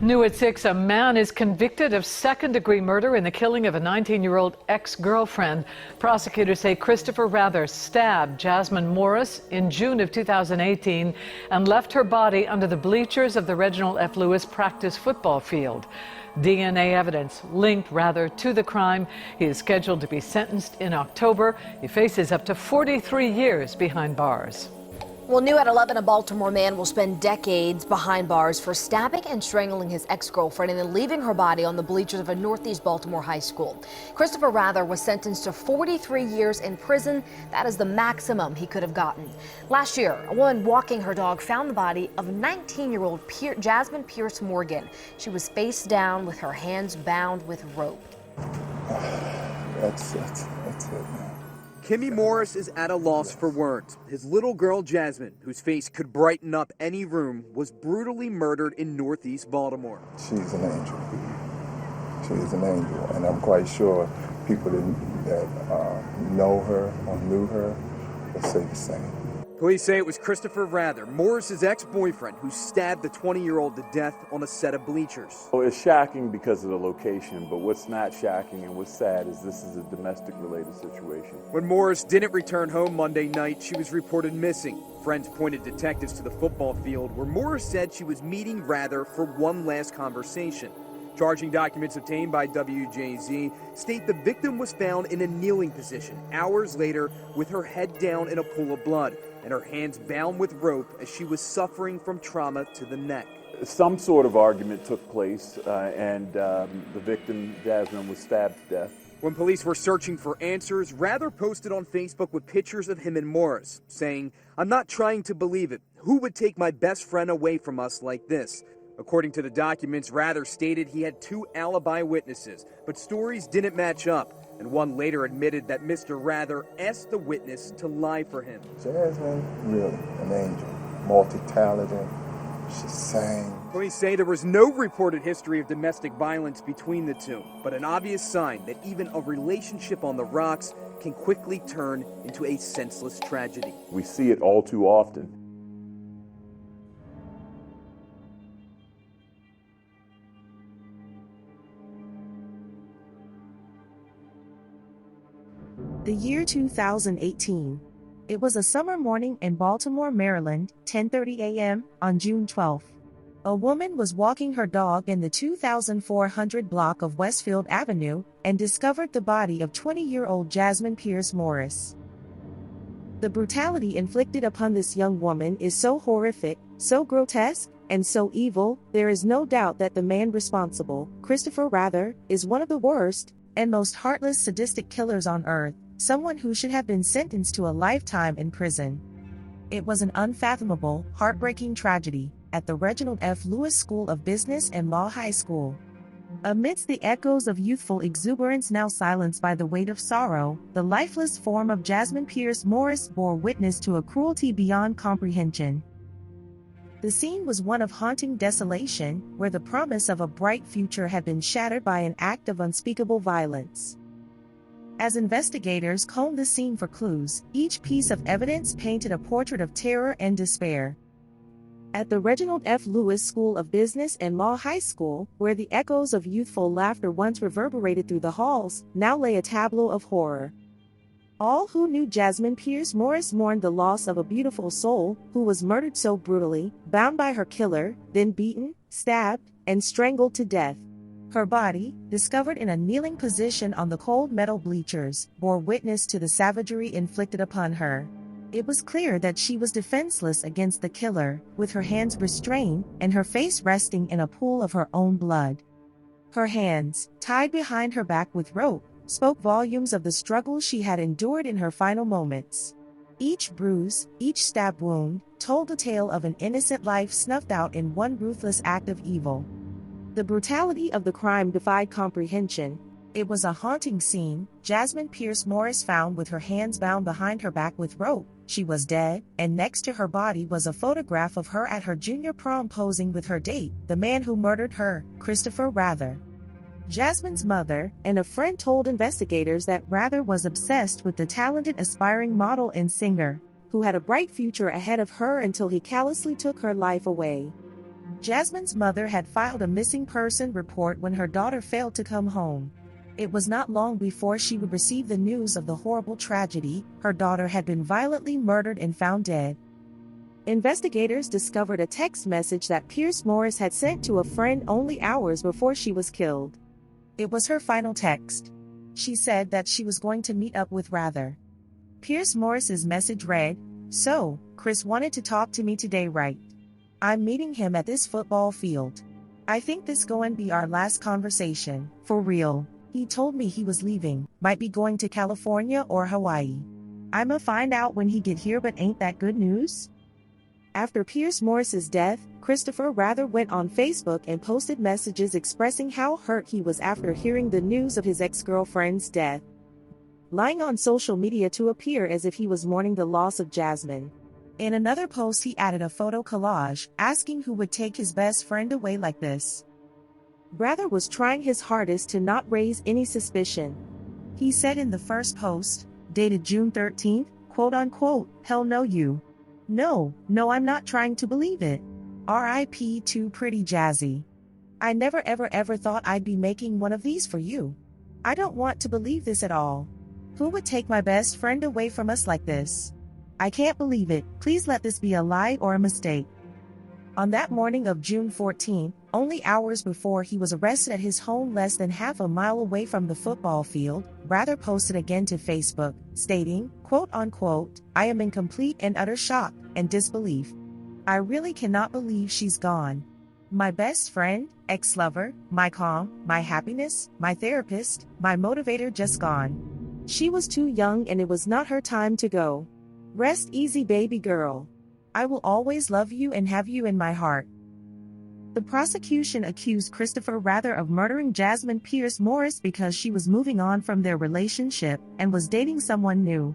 New at 6, a man is convicted of second-degree murder in the killing of a 19-year-old ex-girlfriend. Prosecutors say Christopher Rather stabbed Jasmine Morris in June of 2018 and left her body under the bleachers of the Reginald F. Lewis practice football field. DNA evidence linked Rather to the crime. He is scheduled to be sentenced in October. He faces up to 43 years behind bars. Well, new at 11, a Baltimore man will spend decades behind bars for stabbing and strangling his ex-girlfriend and then leaving her body on the bleachers of a Northeast Baltimore high school. Christopher Rather was sentenced to 43 years in prison. That is the maximum he could have gotten. Last year, a woman walking her dog found the body of 19-year-old Jasmine Pierce Morgan. She was face down with her hands bound with rope. That's it, man. Kimmy Morris is at a loss for words. His little girl Jasmine, whose face could brighten up any room, was brutally murdered in Northeast Baltimore. She's an angel. She is an angel, and I'm quite sure people that know her or knew her will say the same. Police say it was Christopher Rather, Morris's ex-boyfriend, who stabbed the 20-year-old to death on a set of bleachers. Well, it's shocking because of the location, but what's not shocking and what's sad is this is a domestic-related situation. When Morris didn't return home Monday night, she was reported missing. Friends pointed detectives to the football field where Morris said she was meeting Rather for one last conversation. Charging documents obtained by WJZ state the victim was found in a kneeling position hours later with her head down in a pool of blood and her hands bound with rope as she was suffering from trauma to the neck. Some sort of argument took place and the victim, Jasmine, was stabbed to death. When police were searching for answers, Rather posted on Facebook with pictures of him and Morris, saying, "I'm not trying to believe it. Who would take my best friend away from us like this?" According to the documents, Rather stated he had 2 alibi witnesses, but stories didn't match up, and one later admitted that Mr. Rather asked the witness to lie for him. Jasmine, really an angel, multi-talented. She sang. Police say there was no reported history of domestic violence between the two, but an obvious sign that even a relationship on the rocks can quickly turn into a senseless tragedy. We see it all too often. The year 2018. It was a summer morning in Baltimore, Maryland, 10:30 a.m. on June 12th. A woman was walking her dog in the 2400 block of Westfield Avenue and discovered the body of 20-year-old Jasmine Pierce Morris. The brutality inflicted upon this young woman is so horrific, so grotesque, and so evil, there is no doubt that the man responsible, Christopher Rather, is one of the worst and most heartless sadistic killers on earth. Someone who should have been sentenced to a lifetime in prison. It was an unfathomable, heartbreaking tragedy at the Reginald F. Lewis School of Business and Law High School. Amidst the echoes of youthful exuberance now silenced by the weight of sorrow, the lifeless form of Jasmine Pierce Morris bore witness to a cruelty beyond comprehension. The scene was one of haunting desolation, where the promise of a bright future had been shattered by an act of unspeakable violence. As investigators combed the scene for clues, each piece of evidence painted a portrait of terror and despair. At the Reginald F. Lewis School of Business and Law High School, where the echoes of youthful laughter once reverberated through the halls, now lay a tableau of horror. All who knew Jasmine Pierce Morris mourned the loss of a beautiful soul who was murdered so brutally, bound by her killer, then beaten, stabbed, and strangled to death. Her body, discovered in a kneeling position on the cold metal bleachers, bore witness to the savagery inflicted upon her. It was clear that she was defenseless against the killer, with her hands restrained and her face resting in a pool of her own blood. Her hands, tied behind her back with rope, spoke volumes of the struggle she had endured in her final moments. Each bruise, each stab wound, told the tale of an innocent life snuffed out in one ruthless act of evil. The brutality of the crime defied comprehension. It was a haunting scene. Jasmine Pierce Morris found with her hands bound behind her back with rope. She was dead, and next to her body was a photograph of her at her junior prom posing with her date, the man who murdered her, Christopher Rather. Jasmine's mother and a friend told investigators that Rather was obsessed with the talented aspiring model and singer, who had a bright future ahead of her until he callously took her life away. Jasmine's mother had filed a missing person report when her daughter failed to come home. It was not long before she would receive the news of the horrible tragedy. Her daughter had been violently murdered and found dead. Investigators discovered a text message that Pierce Morris had sent to a friend only hours before she was killed. It was her final text. She said that she was going to meet up with Rather. Pierce Morris's message read, "So, Chris wanted to talk to me today, right? I'm meeting him at this football field. I think this going be our last conversation, for real. He told me he was leaving, might be going to California or Hawaii. I'ma find out when he get here, but ain't that good news?" After Pierce Morris's death, Christopher Rather went on Facebook and posted messages expressing how hurt he was after hearing the news of his ex-girlfriend's death, lying on social media to appear as if he was mourning the loss of Jasmine. In another post, he added a photo collage, asking who would take his best friend away like this. Rather was trying his hardest to not raise any suspicion. He said in the first post, dated June 13th, quote-unquote, "Hell no you. No, I'm not trying to believe it. RIP to pretty Jazzy. I never ever thought I'd be making one of these for you. I don't want to believe this at all. Who would take my best friend away from us like this? I can't believe it. Please let this be a lie or a mistake." On that morning of June 14, only hours before he was arrested at his home less than half a mile away from the football field, Rather posted again to Facebook, stating, quote-unquote, "I am in complete and utter shock and disbelief. I really cannot believe she's gone. My best friend, ex-lover, my calm, my happiness, my therapist, my motivator just gone. She was too young and it was not her time to go. Rest easy, baby girl. I will always love you and have you in my heart." The prosecution accused Christopher Rather of murdering Jasmine Pierce Morris because she was moving on from their relationship and was dating someone new.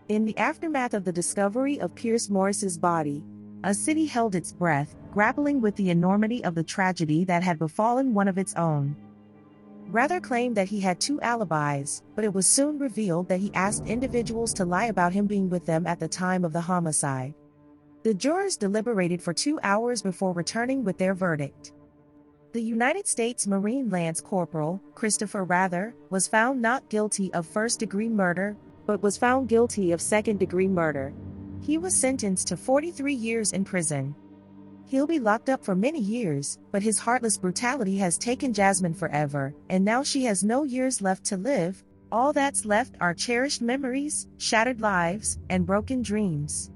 In the aftermath of the discovery of Pierce Morris's body, a city held its breath, grappling with the enormity of the tragedy that had befallen one of its own. Rather claimed that he had 2 alibis, but it was soon revealed that he asked individuals to lie about him being with them at the time of the homicide. The jurors deliberated for 2 hours before returning with their verdict. The United States Marine Lance Corporal, Christopher Rather, was found not guilty of first-degree murder, but was found guilty of second-degree murder. He was sentenced to 43 years in prison. He'll be locked up for many years, but his heartless brutality has taken Jasmine forever, and now she has no years left to live. All that's left are cherished memories, shattered lives, and broken dreams.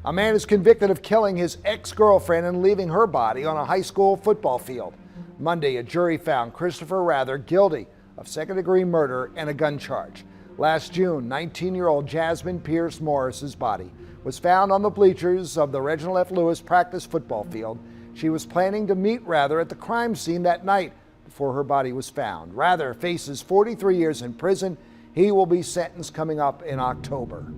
A man is convicted of killing his ex-girlfriend and leaving her body on a high school football field. Monday, a jury found Christopher Rather guilty of second-degree murder and a gun charge. Last June, 19-year-old Jasmine Pierce Morris's body was found on the bleachers of the Reginald F. Lewis practice football field. She was planning to meet Rather at the crime scene that night before her body was found. Rather faces 43 years in prison. He will be sentenced coming up in October.